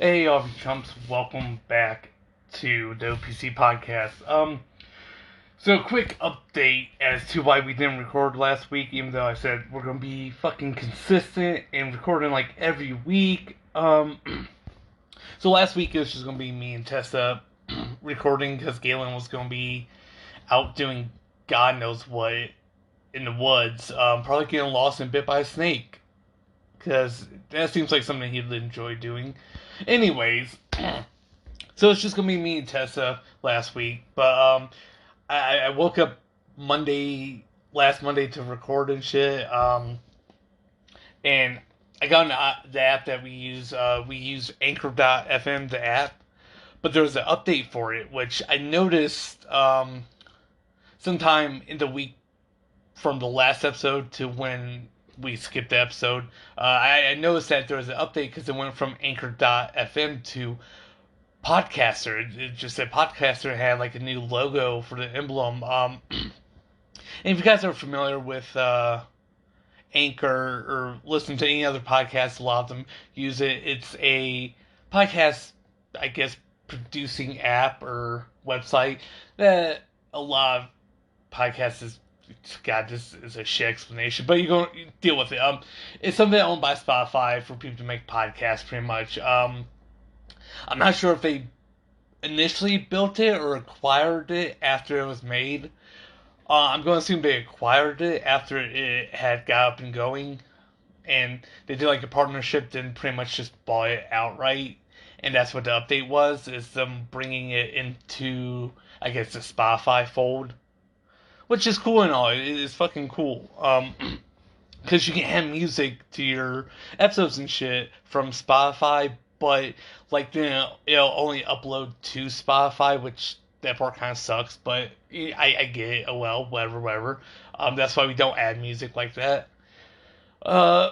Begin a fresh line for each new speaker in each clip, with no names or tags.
Hey, all you chumps, welcome back to the OPC podcast. So quick update as to why we didn't record last week, even though I said we're gonna be fucking consistent and recording like every week. So last week it was just gonna be me and Tessa recording because Galen was gonna be out doing God knows what in the woods, probably getting lost and bit by a snake because that seems like something he'd enjoy doing. Anyways, so it's just gonna be me and Tessa last week, but I woke up Monday, last Monday to record and shit, and I got the app that we use. We use Anchor.fm, the app, but there was an update for it, which I noticed sometime in the week from the last episode to when we skipped the episode. I noticed that there was an update because it went from Anchor.fm to Podcaster. It just said Podcaster had like a new logo for the emblem. And if you guys are familiar with Anchor or listen to any other podcast, a lot of them use it. It's a podcast, I guess, producing app or website that a lot of podcasts is. God, this is a shit explanation, but you're going to deal with it. It's something owned by Spotify for people to make podcasts, pretty much. I'm not sure if they initially built it or acquired it after it was made. I'm going to assume they acquired it after it had got up and going, and they did like a partnership, then pretty much just bought it outright, and that's what the update was: is them bringing it into, I guess, the Spotify fold, which is cool and all. It is fucking cool. Because you can add music to your episodes and shit from Spotify, but like then it'll only upload to Spotify, which that part kind of sucks. But I get it. Oh well, whatever, whatever. That's why we don't add music like that. Uh,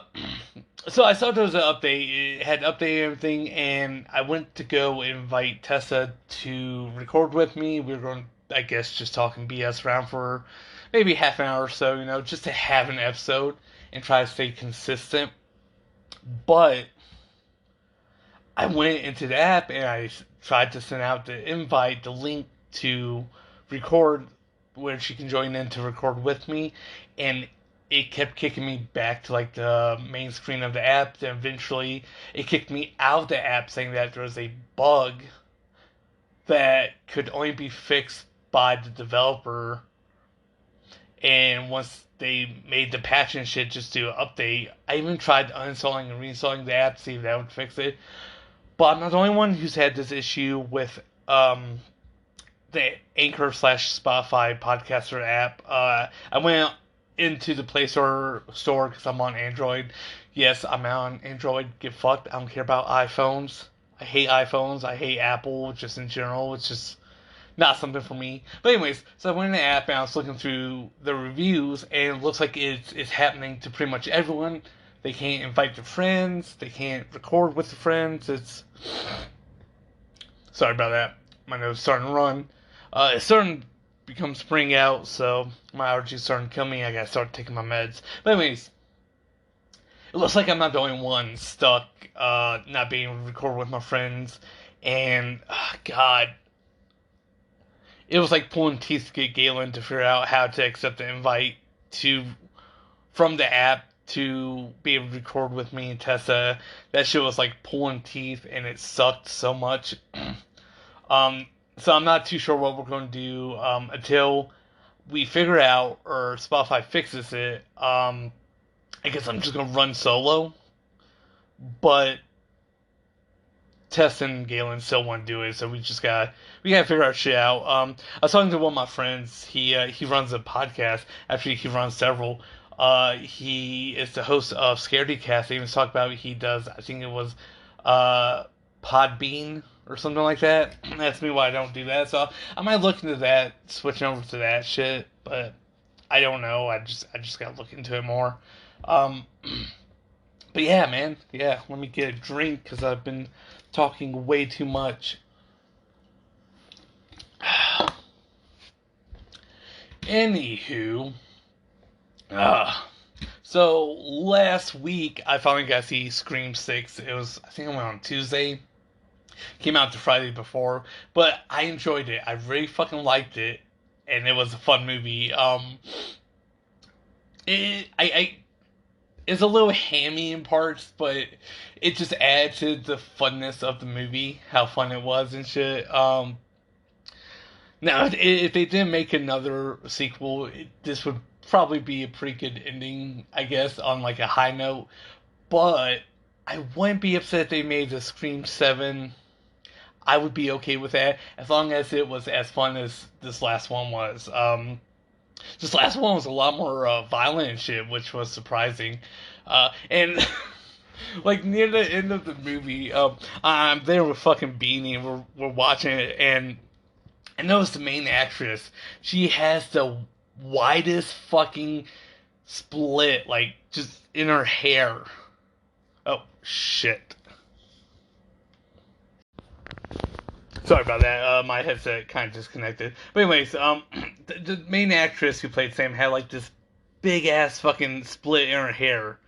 so I saw there was an update. It had updated everything, and I went to go invite Tessa to record with me. We were going, I guess, just talking BS around for maybe half an hour or so, just to have an episode and try to stay consistent. But I went into the app and I tried to send out the invite, the link to record, where she can join in to record with me, and it kept kicking me back to like the main screen of the app. Then eventually, it kicked me out of the app, saying that there was a bug that could only be fixed by the developer. And once they made the patch and shit just to update, I even tried uninstalling and reinstalling the app to see if that would fix it. But I'm not the only one who's had this issue with the Anchor slash Spotify podcaster app. I went into the Play Store because I'm on Android. Yes, I'm on Android. Get fucked. I don't care about iPhones. I hate iPhones. I hate Apple just in general. It's just not something for me. But anyways, so I went in the app and I was looking through the reviews, and it looks like it's happening to pretty much everyone. They can't invite their friends. They can't record with the friends. It's sorry about that. My nose is starting to run. It's starting to become spring out, so my allergies starting to kill me. I gotta start taking my meds. But anyways, it looks like I'm not the only one stuck, not being able to record with my friends. And God, it was like pulling teeth to get Galen to figure out how to accept the invite to from the app to be able to record with me and Tessa. That shit was like pulling teeth, and it sucked so much. um, so I'm not too sure what we're going to do until we figure out or Spotify fixes it. I guess I'm just gonna run solo, but Tess and Galen still want to do it, so we gotta figure our shit out. I was talking to one of my friends. He runs a podcast. Actually, he runs several. He is the host of Scaredy Cast. He even talked about he does. I think it was uh Podbean or something like that. That's me why I don't do that. So I might look into that, switching over to that shit. But I don't know. I just gotta look into it more. Um, but yeah, man. Yeah, let me get a drink because I've been talking way too much. Anywho, uh, so last week I finally got to see Scream 6. It was, I think, I went on Tuesday. Came out the Friday before, but I enjoyed it. I really fucking liked it, and it was a fun movie. I it's a little hammy in parts, but it just adds to the funness of the movie, how fun it was and shit. Now, if they didn't make another sequel, this would probably be a pretty good ending, I guess, on like a high note. But I wouldn't be upset if they made the Scream 7. I would be okay with that as long as it was as fun as this last one was. This last one was a lot more violent and shit, which was surprising. And like near the end of the movie, I'm there with fucking Beanie, and we're watching it, and I noticed the main actress. She has the widest fucking split, like just in her hair. Oh shit. Sorry about that. My headset kind of disconnected. But anyways, the main actress who played Sam had like this big ass fucking split in her hair.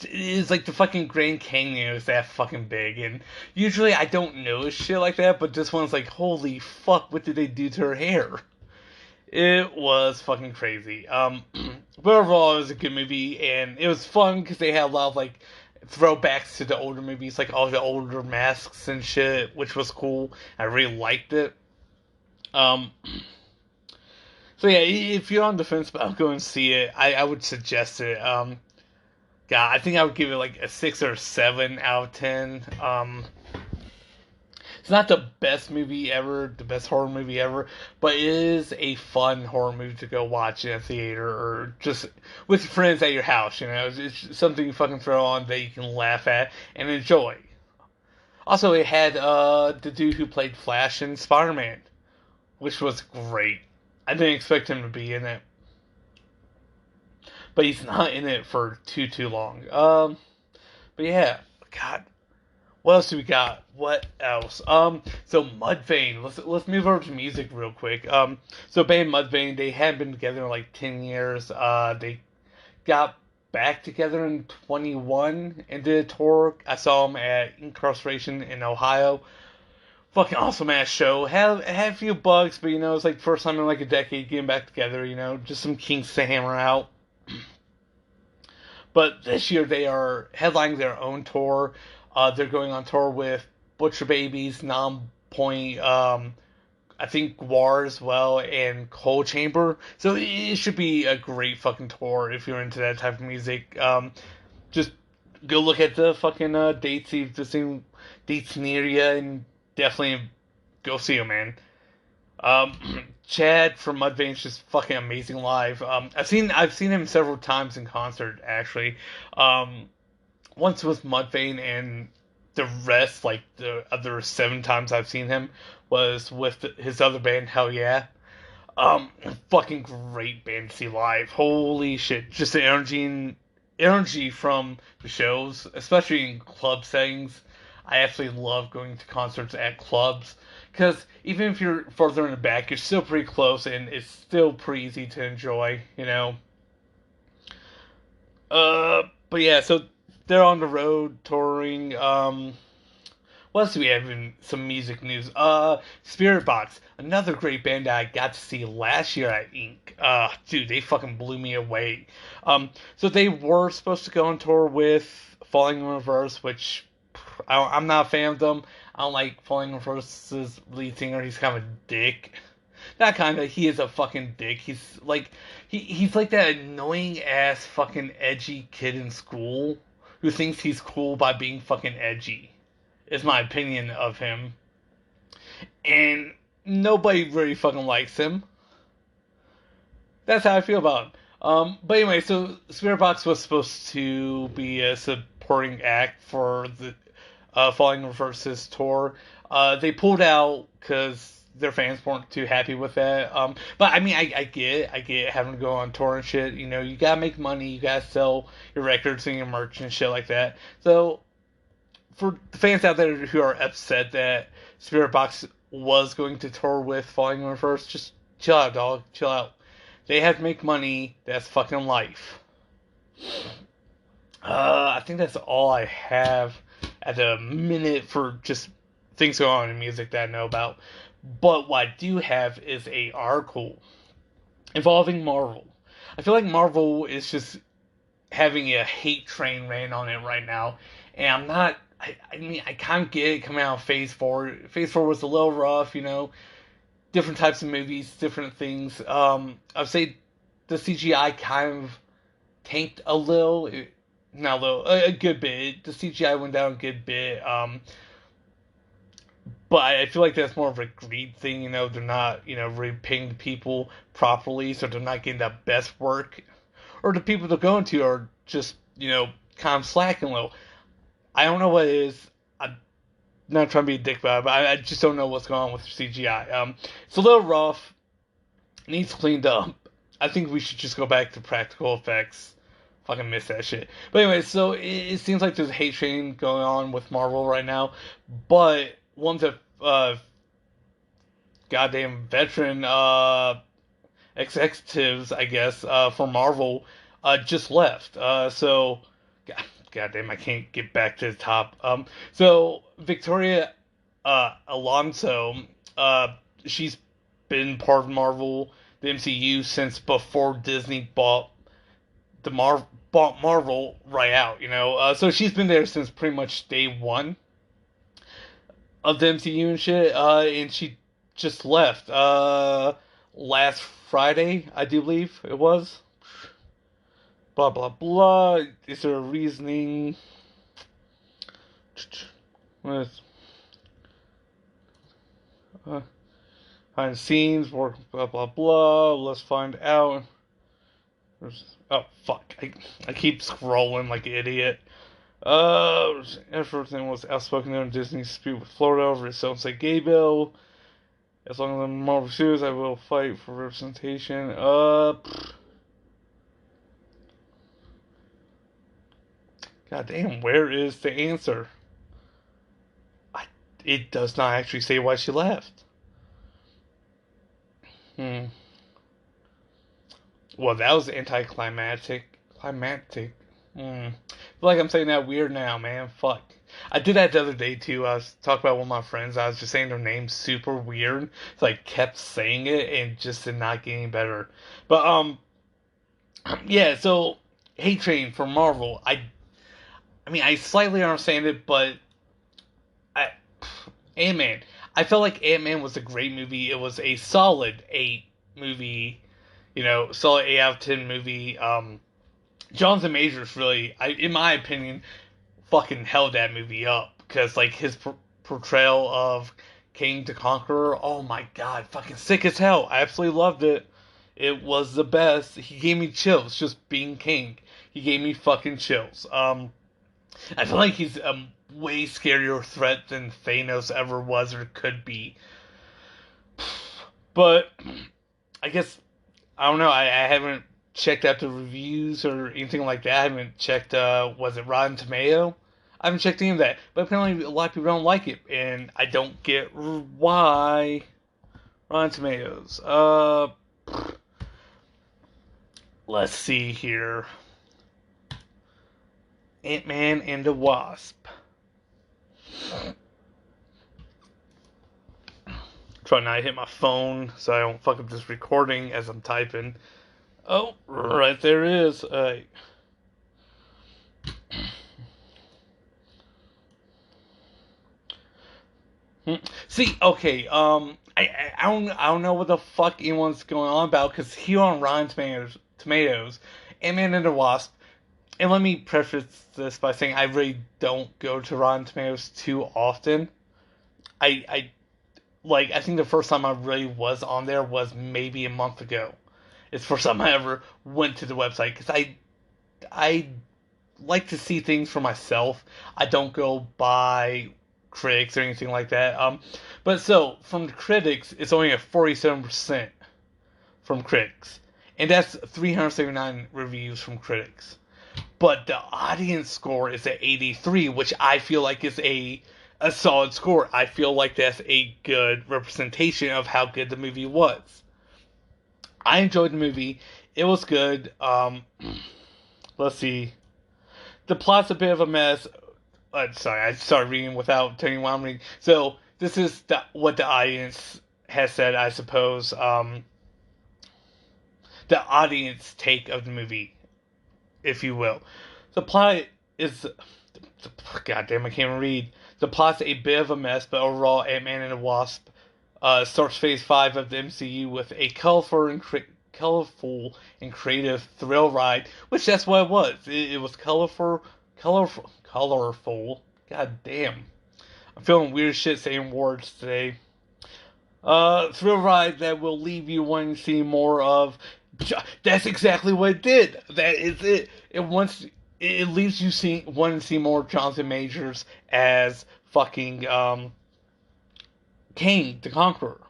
It's like the fucking Grand Canyon is that fucking big, and usually I don't notice shit like that, but this one's like, holy fuck, what did they do to her hair? It was fucking crazy. But overall, it was a good movie, and it was fun because they had a lot of like throwbacks to the older movies, like all the older masks and shit, which was cool. I really liked it. Um, so yeah, if you're on the fence about going to see it, I would suggest it. God, I think I would give it like a 6 or 7 out of 10. It's not the best movie ever, the best horror movie ever, but it is a fun horror movie to go watch in a theater or just with friends at your house. You know, it's something you fucking throw on that you can laugh at and enjoy. Also, it had the dude who played Flash in Spider-Man, which was great. I didn't expect him to be in it, but he's not in it for too long. But yeah, God, what else do we got? What else? So Mudvayne. Let's move over to music real quick. So band Mudvayne, they had been together in like 10 years. They got back together in 21 and did a tour. I saw them at Incarceration in Ohio. Fucking awesome ass show. Had a few bugs, but you know it's like first time in like a decade getting back together. You know, just some kinks to hammer out. But this year they are headlining their own tour. They're going on tour with Butcher Babies, Non Point, I think Guar as well, and Coal Chamber. So it should be a great fucking tour if you're into that type of music. Just go look at the fucking dates, see if the same dates near you, and definitely go see them, man. Chad from Mudvayne's just fucking amazing live. I've seen him several times in concert actually. Um, Once with Mudvayne, and the rest, like the other 7 times I've seen him, was with his other band, Hell Yeah. Um, Fucking great band to see live. Holy shit, just the energy from the shows, especially in club settings. I absolutely love going to concerts at clubs because even if you're further in the back, you're still pretty close and it's still pretty easy to enjoy. You know, but yeah, so they're on the road touring. What else do we have in some music news? Spirit Box, another great band that I got to see last year at Inc. Dude, they fucking blew me away. So they were supposed to go on tour with Falling in Reverse, which I'm not a fan of them. I don't like Falling in Reverse's lead singer. He's kind of a dick. Not kind of. He is a fucking dick. He's like that annoying ass fucking edgy kid in school who thinks he's cool by being fucking edgy. Is my opinion of him, and nobody really fucking likes him. That's how I feel about him. But anyway, so Spirit Box was supposed to be a supporting act for the Falling Reverses tour. They pulled out because their fans weren't too happy with that. But I mean, I get it. I get it, having to go on tour and shit. You know, you gotta make money. You gotta sell your records and your merch and shit like that. So for the fans out there who are upset that Spirit Box was going to tour with Falling in Reverse, just chill out, dog. Chill out. They have to make money. That's fucking life. I think that's all I have at the minute for just things going on in music that I know about. But what I do have is a article involving Marvel. I feel like Marvel is just having a hate train ran on it right now, and I'm not. I mean, I kind of get it coming out of Phase 4. Phase 4 was a little rough, different types of movies, different things. I'd say the CGI kind of tanked a little, not a little, a good bit. The CGI went down a good bit. But I feel like that's more of a greed thing. They're not, really paying people properly, so they're not getting the best work. Or the people they're going to are just, kind of slacking a little. I don't know what it is. I'm not trying to be a dick about it, but I just don't know what's going on with CGI. It's a little rough. Needs cleaned up. I think we should just go back to practical effects. Fucking miss that shit. But anyway, so it seems like there's a hate train going on with Marvel right now, but one's a goddamn veteran executives, I guess, for Marvel, just left. So, goddamn, I can't get back to the top. So Victoria Alonso, she's been part of Marvel, the MCU, since before Disney bought Marvel right out. So she's been there since pretty much day one of the MCU and shit. And she just left last Friday, I do believe it was. Blah blah blah. Is there a reasoning? With behind the scenes, work, blah blah blah. Let's find out. Oh fuck! I keep scrolling like an idiot. Everything was outspoken on Disney's dispute with Florida over its own say gay bill. As long as I'm Marvel Studios, I will fight for representation. God damn, where is the answer? It does not actually say why she left. Well, that was anticlimactic. Climactic. I feel like I'm saying that weird now, man. Fuck. I did that the other day too. I was talking about one of my friends. I was just saying their name super weird. So I kept saying it and just did not get any better. But yeah. So Hate Train for Marvel. I mean, I slightly understand it, but I Ant-Man. I felt like Ant-Man was a great movie. It was a solid 8 movie. Solid 8 out of 10 movie. Jonathan Majors really, in my opinion, fucking held that movie up because like his portrayal of King the Conqueror, oh my god, fucking sick as hell. I absolutely loved it. It was the best. He gave me chills just being King. He gave me fucking chills. I feel like he's a way scarier threat than Thanos ever was or could be. But I guess I don't know. I haven't checked out the reviews or anything like that. I haven't checked. Was it Rotten Tomato? I haven't checked any of that. But apparently, a lot of people don't like it, and I don't get why. Rotten Tomatoes. Let's see here. Ant-Man and the Wasp. Try not to hit my phone so I don't fuck up this recording as I'm typing. Oh, right there it is. See, okay, I don't know what the fuck anyone's going on about because here on Rotten Tomatoes, Ant-Man and the Wasp. And let me preface this by saying I really don't go to Rotten Tomatoes too often. I I think the first time I really was on there was maybe a month ago. It's the first time I ever went to the website because I like to see things for myself. I don't go by critics or anything like that. But so from the critics, it's only at 47% from critics, and that's 379 reviews from critics. But the audience score is at 83, which I feel like is a solid score. I feel like that's a good representation of how good the movie was. I enjoyed the movie. It was good. Let's see. The plot's a bit of a mess. Sorry, I started reading without telling you what I'm reading. So, this is what the audience has said, I suppose. The audience take of the movie, if you will. The plot is, goddamn, I can't read. The plot's a bit of a mess, but overall, Ant-Man and the Wasp starts Phase 5 of the MCU with a colorful and creative thrill ride, which that's what it was. It was colorful. God damn. I'm feeling weird shit saying words today. Thrill ride that will leave you wanting to see more of. That's exactly what it did. That is it. It leaves you wanting to see more Jonathan Majors as fucking King the Conqueror.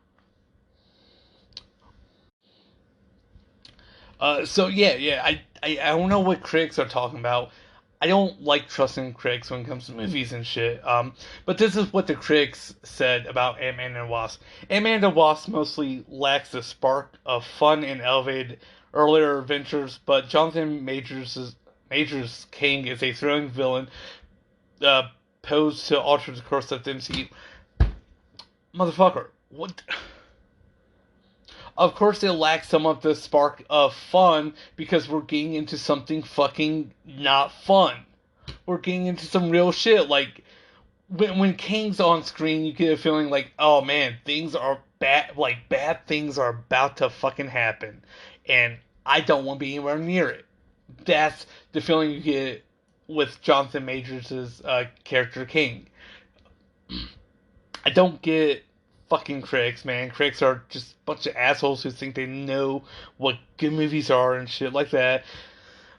So yeah. I don't know what critics are talking about. I don't like trusting critics when it comes to movies and shit. But this is what the critics said about Ant-Man and the Wasp. Ant-Man and the Wasp mostly lacks the spark of fun and elevated earlier adventures, but Jonathan Majors King is a thrilling villain uh, posed to alter the course of the MCU. Motherfucker, what? Of course, it lacks some of the spark of fun because we're getting into something fucking not fun. We're getting into some real shit. Like, when King's on screen, you get a feeling like, oh man, things are bad. Like, bad things are about to fucking happen. And I don't want to be anywhere near it. That's the feeling you get with Jonathan Majors' character King. I don't get fucking critics, man. Critics are just a bunch of assholes who think they know what good movies are and shit like that.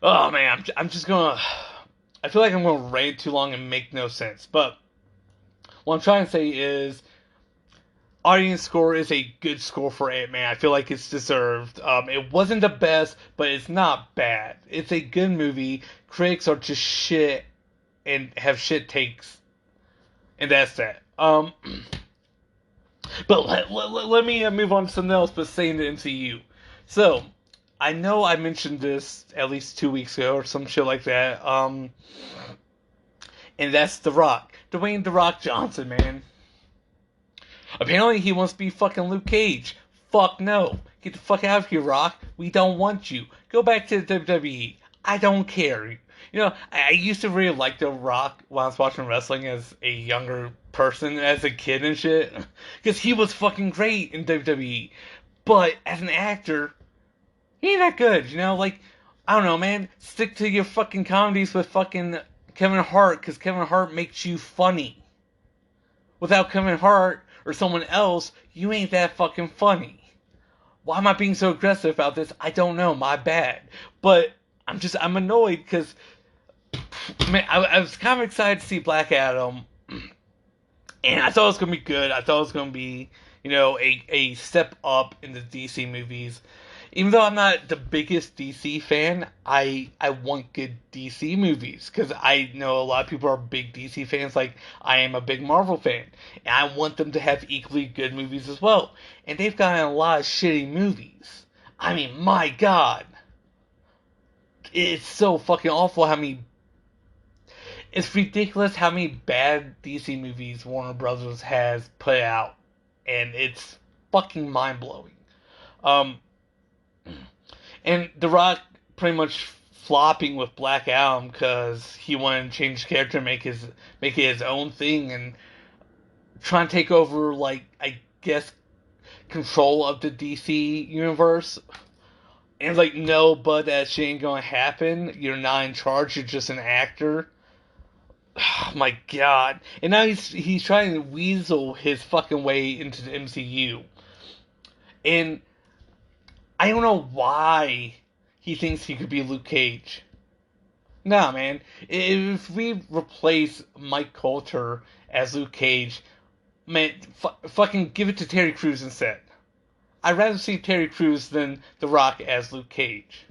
Oh man, I'm just gonna. I feel like I'm gonna rant too long and make no sense. But what I'm trying to say is, audience score is a good score for Ant Man. I feel like it's deserved. It wasn't the best, but it's not bad. It's a good movie. Critics are just shit and have shit takes, and that's that. But let me move on to something else, but stay in the MCU. So, I know I mentioned this at least 2 weeks ago or some shit like that. And that's The Rock, Dwayne The Rock Johnson, man. Apparently, he wants to be fucking Luke Cage. Fuck no. Get the fuck out of here, Rock. We don't want you. Go back to the WWE. I don't care. You know, I used to really like The Rock when I was watching wrestling as a younger person, as a kid and shit. Because he was fucking great in WWE. But as an actor, he ain't that good, you know? Like, I don't know, man. Stick to your fucking comedies with fucking Kevin Hart, because Kevin Hart makes you funny. Without Kevin Hart or someone else, you ain't that fucking funny. Why am I being so aggressive about this? I don't know. My bad. But I'm annoyed because, man, I was kind of excited to see Black Adam, and I thought it was gonna be good. I thought it was gonna be, a step up in the DC movies. Even though I'm not the biggest DC fan, I want good DC movies because I know a lot of people are big DC fans. Like I am a big Marvel fan, and I want them to have equally good movies as well. And they've gotten a lot of shitty movies. I mean, my God, it's so fucking awful how many. It's ridiculous how many bad DC movies Warner Brothers has put out, and it's fucking mind blowing. Um, And The Rock pretty much flopping with Black Adam because he wanted to change his character, make it his own thing, and trying to take over, like, I guess, control of the DC universe. And like, no, but that shit ain't gonna happen. You're not in charge. You're just an actor. Oh my God! And now he's trying to weasel his fucking way into the MCU. And I don't know why he thinks he could be Luke Cage. Nah, man. If we replace Mike Coulter as Luke Cage, man, fucking give it to Terry Crews instead. I'd rather see Terry Crews than The Rock as Luke Cage.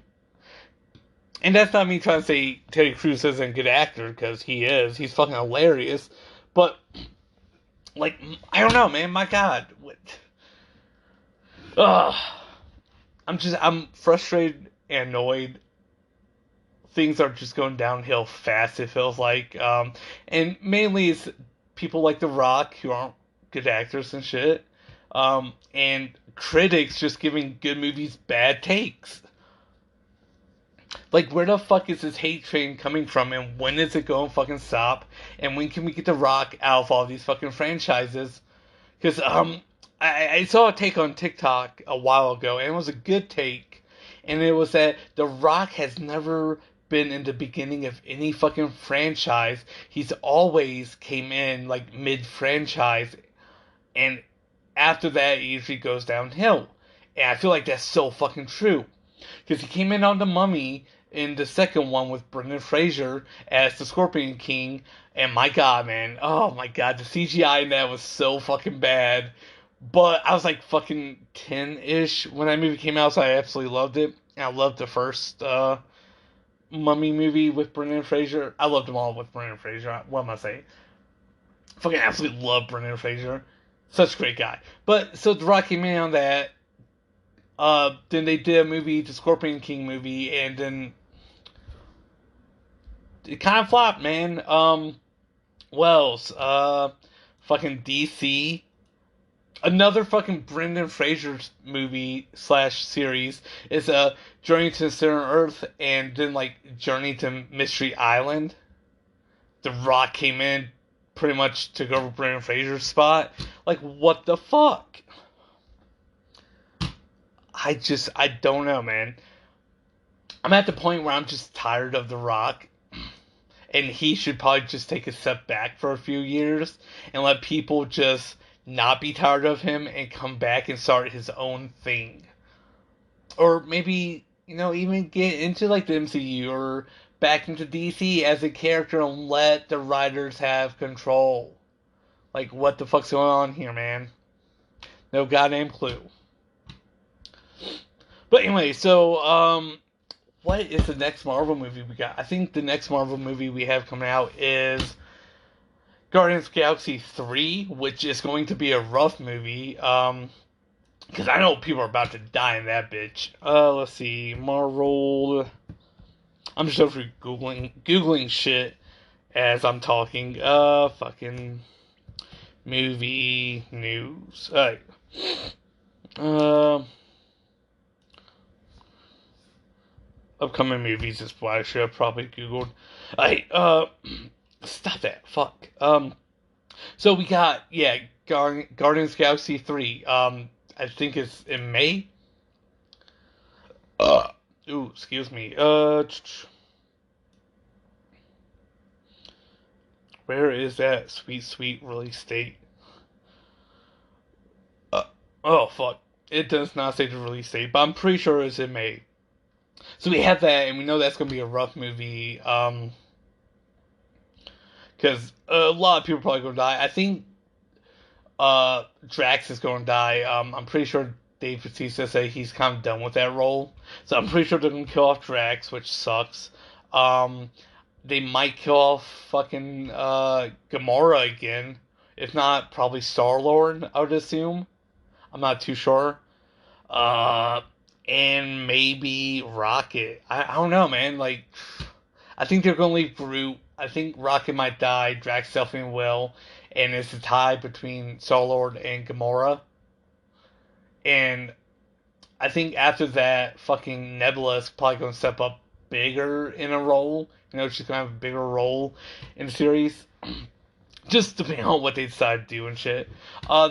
And that's not me trying to say Terry Crews isn't a good actor, because he is. He's fucking hilarious. But, like, I don't know, man. My God. What? Ugh. I'm frustrated and annoyed. Things are just going downhill fast, it feels like. And mainly it's people like The Rock who aren't good actors and shit. And critics just giving good movies bad takes. Like, where the fuck is this hate train coming from, and when is it going to fucking stop? And when can we get The Rock out of all these fucking franchises? Because I saw a take on TikTok a while ago, and it was a good take, and it was that The Rock has never been in the beginning of any fucking franchise. He's always came in like mid franchise, and after that, it usually goes downhill. And I feel like that's so fucking true. Because he came in on The Mummy in the second one with Brendan Fraser as the Scorpion King, and my god, man, oh my god, the CGI in that was so fucking bad. But I was like fucking 10-ish when that movie came out, so I absolutely loved it. And I loved the first Mummy movie with Brendan Fraser. I loved them all with Brendan Fraser. What am I saying? Fucking absolutely love Brendan Fraser. Such a great guy. But so The Rock came in on that. Then they did a movie, the Scorpion King movie, and then it kind of flopped, man. What else? Fucking DC. Another fucking Brendan Fraser movie slash series is Journey to Center Earth, and then like Journey to Mystery Island. The Rock came in, pretty much took over Brendan Fraser's spot. Like, what the fuck? I don't know, man. I'm at the point where I'm just tired of The Rock, and he should probably just take a step back for a few years and let people just not be tired of him and come back and start his own thing. Or maybe, even get into like the MCU or back into DC as a character and let the writers have control. Like, what the fuck's going on here, man? No goddamn clue. But anyway, so what is the next Marvel movie we got? I think the next Marvel movie we have coming out is Guardians of the Galaxy 3, which is going to be a rough movie. Because I know people are about to die in that bitch. Let's see, Marvel. I'm just over googling shit as I'm talking. Fucking movie news. Alright. Upcoming movies is what I should have probably googled. Stop that. Fuck. So we got, Guardians of the Galaxy 3. I think it's in May. Excuse me. Where is that sweet release date? Oh, fuck. It does not say the release date, but I'm pretty sure it's in May. So we have that, and we know that's going to be a rough movie, because a lot of people are probably going to die. I think Drax is going to die. I'm pretty sure Dave Bautista said he's kind of done with that role. So I'm pretty sure they're going to kill off Drax, which sucks. They might kill off fucking Gamora again. If not, probably Star-Lord, I would assume. I'm not too sure. And maybe Rocket. I don't know, man. Like, I think they're going to leave Groot. I think Rocket might die. Drax definitely will. And it's a tie between Star-Lord and Gamora. And I think after that, fucking Nebula is probably going to step up bigger in a role. She's going to have a bigger role in the series. Just depending on what they decide to do and shit.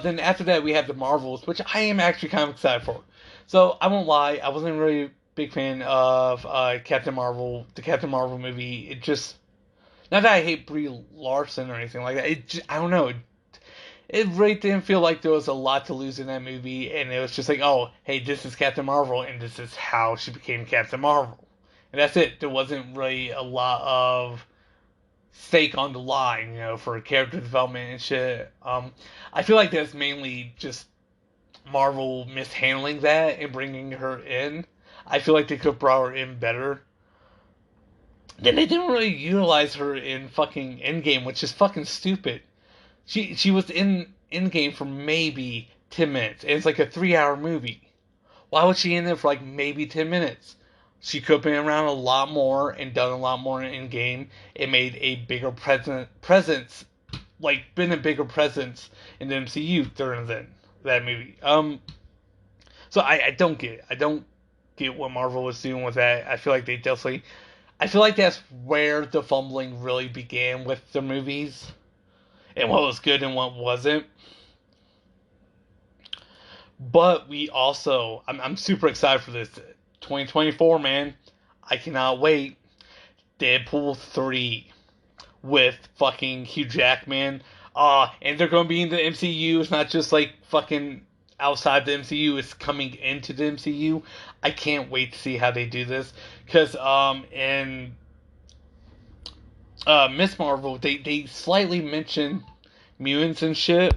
Then after that, we have the Marvels, which I am actually kind of excited for. So, I won't lie, I wasn't really a big fan of Captain Marvel, the Captain Marvel movie. It just, not that I hate Brie Larson or anything like that, I don't know, it really didn't feel like there was a lot to lose in that movie, and it was just like, oh, hey, this is Captain Marvel, and this is how she became Captain Marvel. And that's it. There wasn't really a lot of stake on the line, for character development and shit. I feel like that's mainly just Marvel mishandling that and bringing her in. I feel like they could have brought her in better. Then they didn't really utilize her in fucking Endgame, which is fucking stupid. She was in Endgame for maybe 10 minutes, and it's like a 3-hour movie. Why was she in there for like maybe 10 minutes? She could have been around a lot more and done a lot more in Endgame. It made a bigger presence like been a bigger presence in the MCU during that movie. So I don't get it. I don't get what Marvel was doing with that. I feel like they definitely. I feel like that's where the fumbling really began with the movies and what was good and what wasn't. But we also, I'm super excited for this 2024, man. I cannot wait. Deadpool 3 with fucking Hugh Jackman. And they're going to be in the MCU. It's not just like fucking outside the MCU. It's coming into the MCU. I can't wait to see how they do this. Because in Miss Marvel, they slightly mention mutants and shit.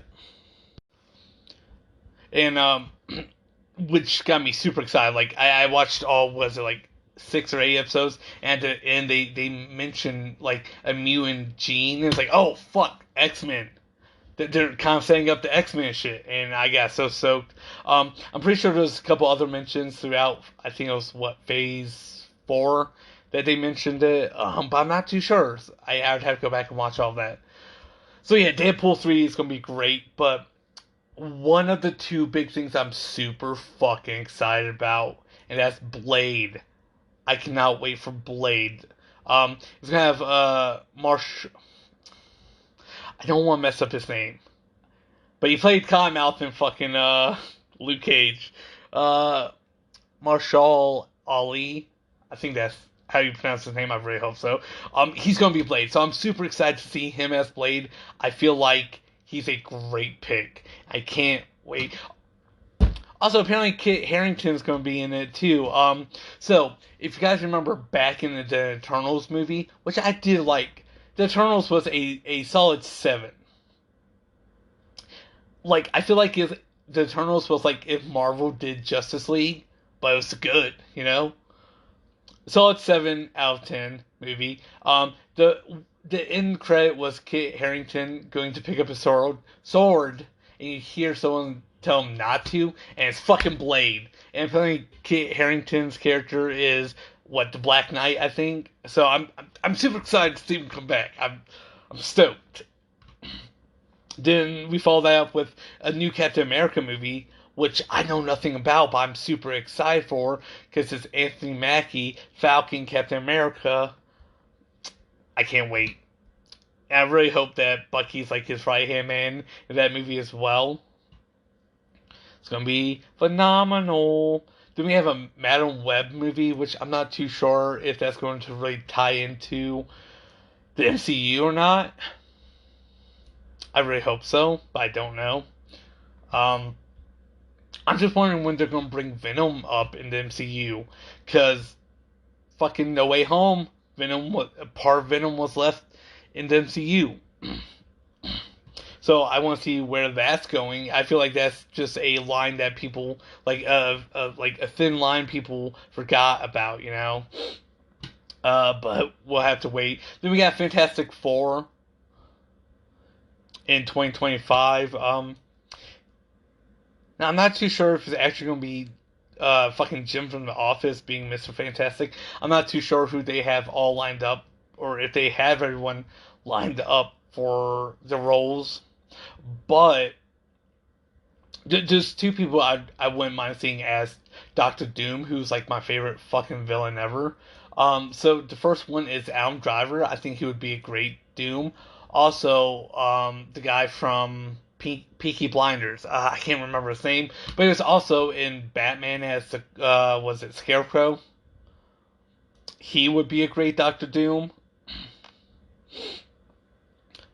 And which got me super excited. Like I watched all was it like 6 or 8 episodes, and at the end they mentioned like a mutant gene. It's like, oh fuck, X-Men. They're kind of setting up the X-Men shit, and I got so soaked. I'm pretty sure there's a couple other mentions throughout. I think it was what Phase 4 that they mentioned it, but I'm not too sure. I would have to go back and watch all of that. So yeah, Deadpool 3 is gonna be great, but one of the two big things I'm super fucking excited about, and that's Blade. I cannot wait for Blade. It's gonna have Marsh. I don't want to mess up his name, but he played Cottonmouth in fucking Luke Cage. Uh, Marshall Ali. I think that's how you pronounce his name. I really hope so. He's gonna be Blade, so I'm super excited to see him as Blade. I feel like he's a great pick. I can't wait. Also, apparently Kit Harington's going to be in it too. So if you guys remember back in the Eternals movie, which I did like, the Eternals was a solid 7. Like I feel like if the Eternals was like if Marvel did Justice League, but it was good, you know. Solid 7 out of 10 movie. The end credit was Kit Harington going to pick up a sword, and you hear someone tell him not to, and it's fucking Blade. And apparently Kit Harington's character is what the Black Knight, I think. So I'm super excited to see him come back. I'm stoked. Then we follow that up with a new Captain America movie, which I know nothing about, but I'm super excited for because it's Anthony Mackie, Falcon, Captain America. I can't wait. And I really hope that Bucky's like his right hand man in that movie as well. It's gonna be phenomenal. Then we have a Madam Web movie, which I'm not too sure if that's going to really tie into the MCU or not. I really hope so, but I don't know. Um, I'm just wondering when they're gonna bring Venom up in the MCU, because fucking No Way Home, part of Venom was left in the MCU. So I want to see where that's going. I feel like that's just a line that people like a thin line people forgot about, you know. But we'll have to wait. Then we got Fantastic Four in 2025. Now I'm not too sure if it's actually going to be fucking Jim from The Office being Mr. Fantastic. I'm not too sure who they have all lined up, or if they have everyone lined up for the roles. But there's two people I wouldn't mind seeing as Doctor Doom, who's like my favorite fucking villain ever. So the first one is Adam Driver. I think he would be a great Doom. Also, the guy from Peaky Blinders. I can't remember his name, but he was also in Batman as the was it Scarecrow? He would be a great Doctor Doom.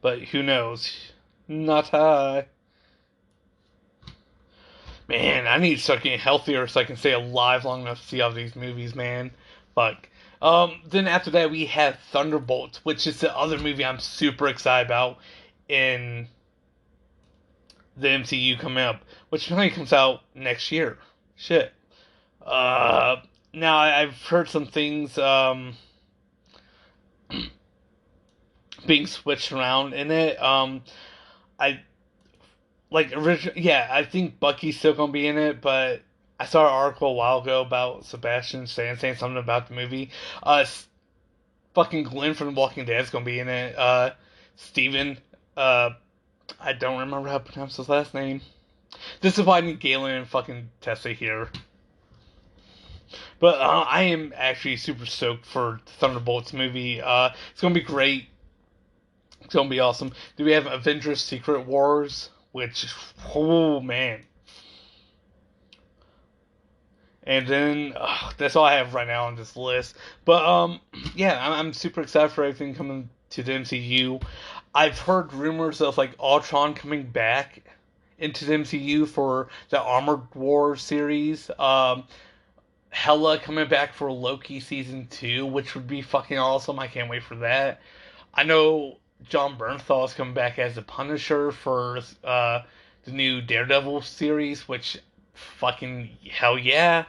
But who knows? Not I. Man, I need to start getting healthier so I can stay alive long enough to see all these movies, man. Fuck. Then after that we have Thunderbolts, which is the other movie I'm super excited about in the MCU coming up, which only comes out next year. Shit. Now I've heard some things being switched around in it. I like original. Yeah, I think Bucky's still gonna be in it, but I saw an article a while ago about Sebastian Stan saying something about the movie. Fucking Glenn from The Walking Dead is gonna be in it. Steven Uh, I don't remember how to pronounce his last name. This is why I need Galen and fucking Tessa here. But I am actually super stoked for the Thunderbolts movie. It's gonna be great. It's gonna be awesome. Do we have Avengers: Secret Wars? Which, oh man. And then that's all I have right now on this list. But yeah, I'm super excited for everything coming to the MCU. I've heard rumors of like Ultron coming back into the MCU for the Armored War series. Hela coming back for Loki season 2, which would be fucking awesome. I can't wait for that. I know John Bernthal is coming back as the Punisher for the new Daredevil series, which fucking hell yeah.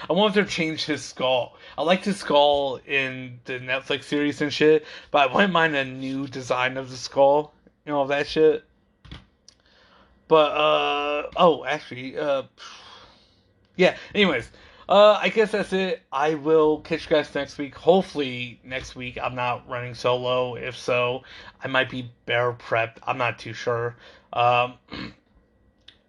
I want them to change his skull. I liked his skull in the Netflix series and shit, but I wouldn't mind a new design of the skull. You know, all that shit. But, oh, actually, yeah, anyways. I guess that's it. I will catch you guys next week. Hopefully, next week I'm not running solo. If so, I might be better prepped. I'm not too sure. Um,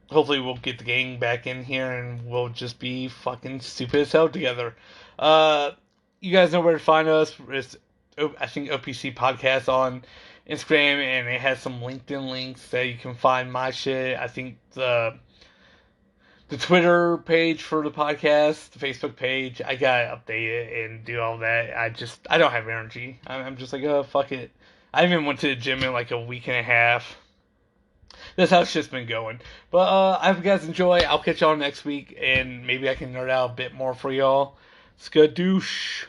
hopefully we'll get the gang back in here and we'll just be fucking stupid as hell together. Uh, you guys know where to find us. It's, I think, OPC Podcast on Instagram, and it has some LinkedIn links that you can find my shit. I think the Twitter page for the podcast, the Facebook page, I gotta update it and do all that. I don't have energy. I'm just like, oh, fuck it. I haven't went to the gym in like a week and a half. That's how shit's been going. But I hope you guys enjoy. I'll catch y'all next week, and maybe I can nerd out a bit more for y'all. Skadoosh.